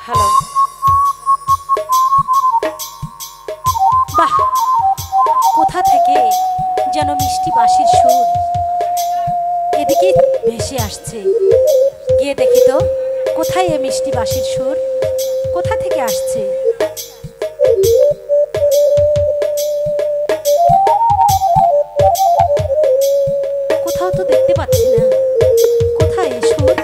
Hello. বাহ, কোথা থেকে যেন মিষ্টি বাঁশির সুর এদিকে ভেসে আসছে। গিয়ে দেখি তো কোথায় এ মিষ্টি বাঁশির সুর, কোথা থেকে আসছে। কোথাও তো দেখতে পাচ্ছি না, কোথায় এ সুর।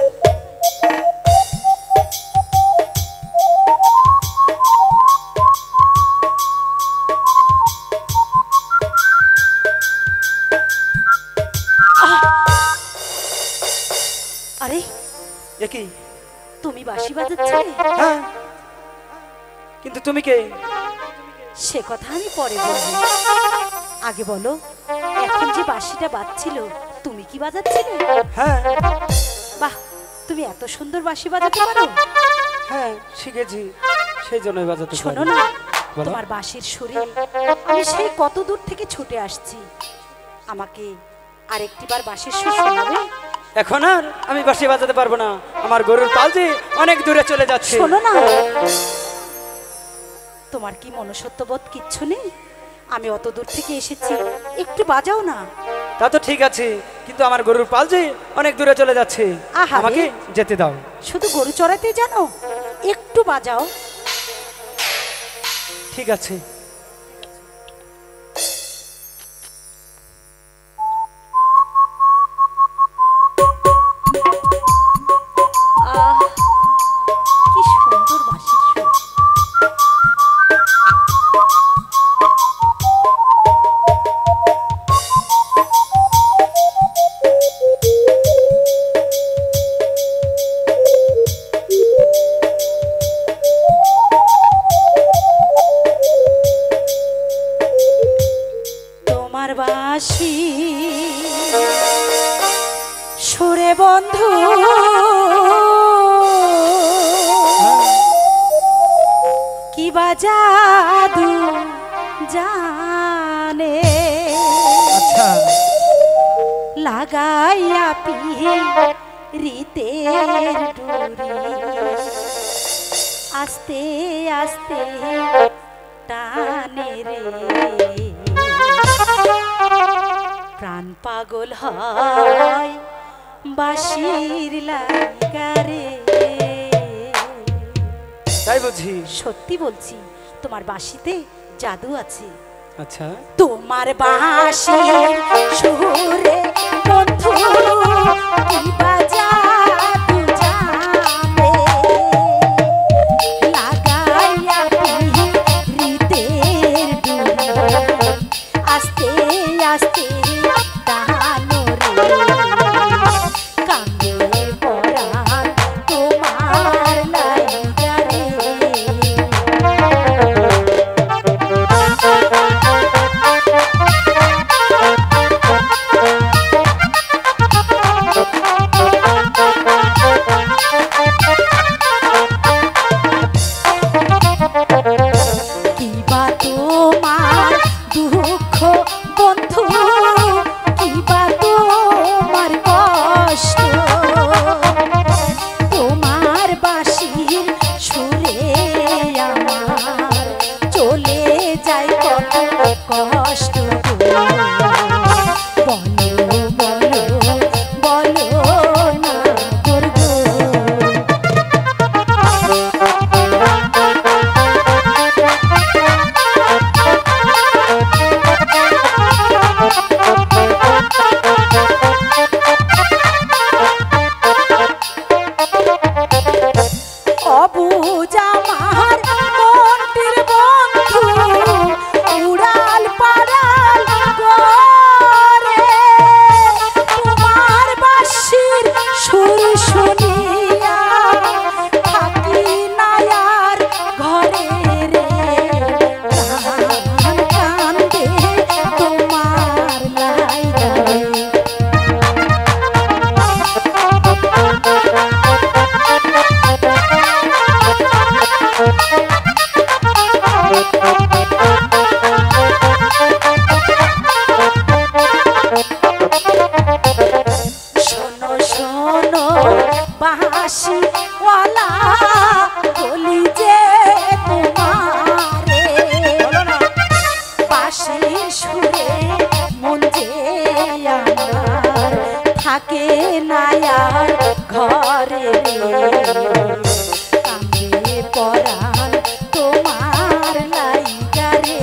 আরে একই, তুমি বাঁশি বাজাচ্ছিলে? হ্যাঁ, কিন্তু তুমি কে? সে কথা আমি পরে বলবো, আগে বলো এখন যে বাঁশিটা বাজছিল তুমি কি বাজাচ্ছিলে? হ্যাঁ বাহ, তুমি এত সুন্দর বাঁশি বাজাতে পারো। হ্যাঁ, শিখেছি, সেই জন্যই বাজাতে পারি। শোনো না, বলো। তোমার বাঁশির সুরে আমি সেই কত দূর থেকে ছুটে আসছি, আমাকে আরেকটিবার বাঁশির সুর শোনাবে? এখন আর আমি বাঁশি বাজাতে পারবো না, আমার গরুর পাল যে অনেক দূরে চলে যাচ্ছে। শোনো না, তোমার কি মনুষ্যত্ববোধ কিচ্ছু নেই? আমি অত দূর থেকে এসেছি, একটু বাজাও না। তা তো ঠিক আছে, কিন্তু আমার গরুর পাল যে অনেক দূরে চলে যাচ্ছে, আহারে। আমাকে যেতে দাও। শুধু গরু চড়াতে জানো, একটু বাজাও। ঠিক আছে। আহ, কি সুন্দর বাঁশির সুর। তোমার বাঁশি সুরে বন্ধু কি বাজাদু জানে, আচ্ছা, লাগাইয়া পিরিতের ডুরি আস্তে আস্তে টানে রে, প্রাণ পাগল হয় বাঁশির লাগারে। তাই বুঝি? সত্যি বলছি, তোমার বাঁশিতে জাদু আছে। আচ্ছা, তোমার বাঁশির সুরে বন্ধু কি বাজাদু জানে, লাগাইয়া পিরিতের ডুরি আস্তে আস্তে টানো রে, কান্দে পরাণ তোমার লাইগা রে। কিবা তোমার দুঃখ বন্ধু, কিবা তোমার কষ্ট, তোমার বাঁশির সুরে আমার চলে যায় কত কষ্ট। বলো বলো বলো না করবো। অবুঝ আমার মনটির বন্ধু, উড়াল পাড়াল করে, তোমার বাঁশির সুর শুনিয়া থাকি না আর ঘরে রে, প্রাণ কান্দে তোমার লাইগা রে। শোনো শোনো বাঁশিওয়ালা বলি যে তোমারে বাঁশির সুরে মন যে আমার থাকে না আর ঘরে কামে পরাণ তোমার লাইগা রে।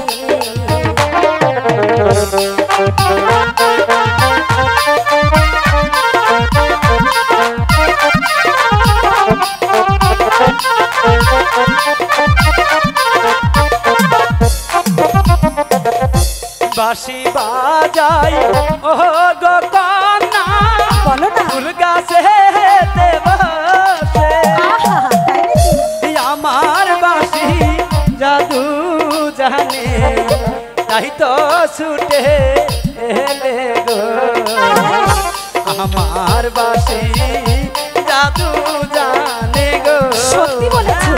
বাঁশি বাজাই ও গো কন্যা বলো না ফুল গাছে বসে আমার বাঁশি জাদু জানে তাই তো ছুটে এলে গো আমার বাঁশি জাদু জানে গো। সত্যি বলেছো।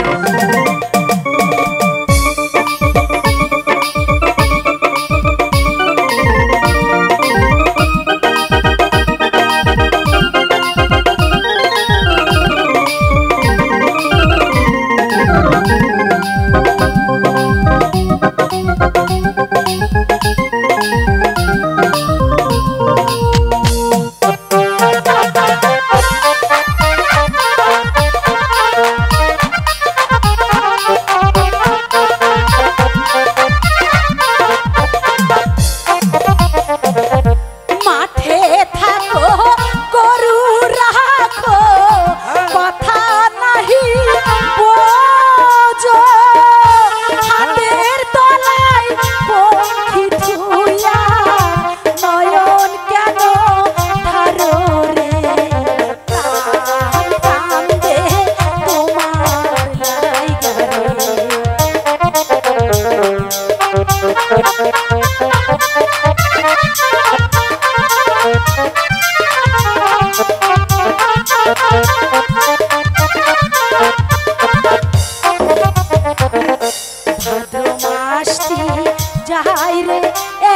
যাই রে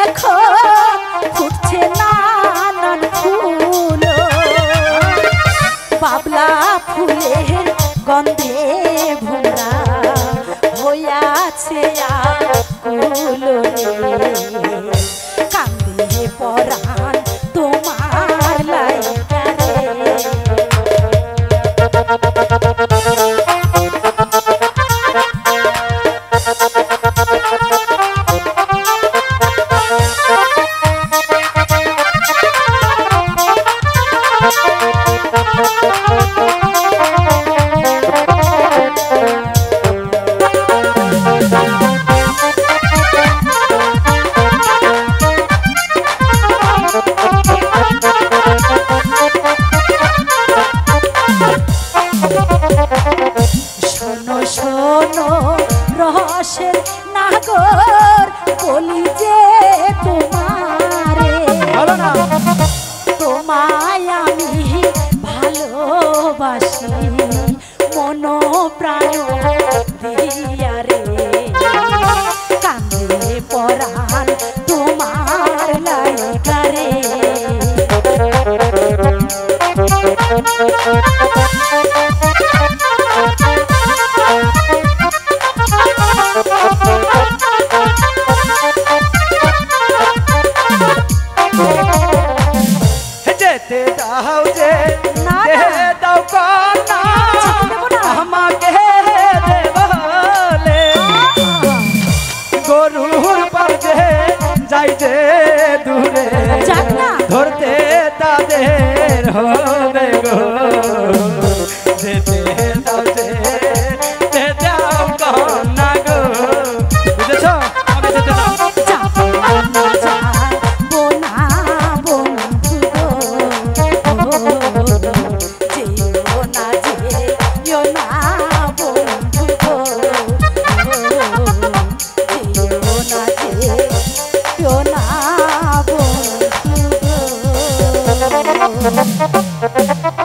এখন ফুটছে নানান ফুল বাবলা ফুলের গন্ধে ভোমরা হইয়াছে আকুল রে কান্দে পরাণ তোমার লাইগা রে। শোনো শোনো রহস্যের নাগর বলি যে তোমারে তোমায় আমি ভালোবাসি মন প্রাণ দিয়া রে কান্দে পরাণ তোমার লাইগা রে। যেতে দাও যে না দাও কন্যা আমাকে বলে গরুর পাশে যাই যে দূরে ধরতে তাদের হবে গো যেতে দাও যে দাও কন্যা গো বুঝেছ আমি যেতে দাও Thank you.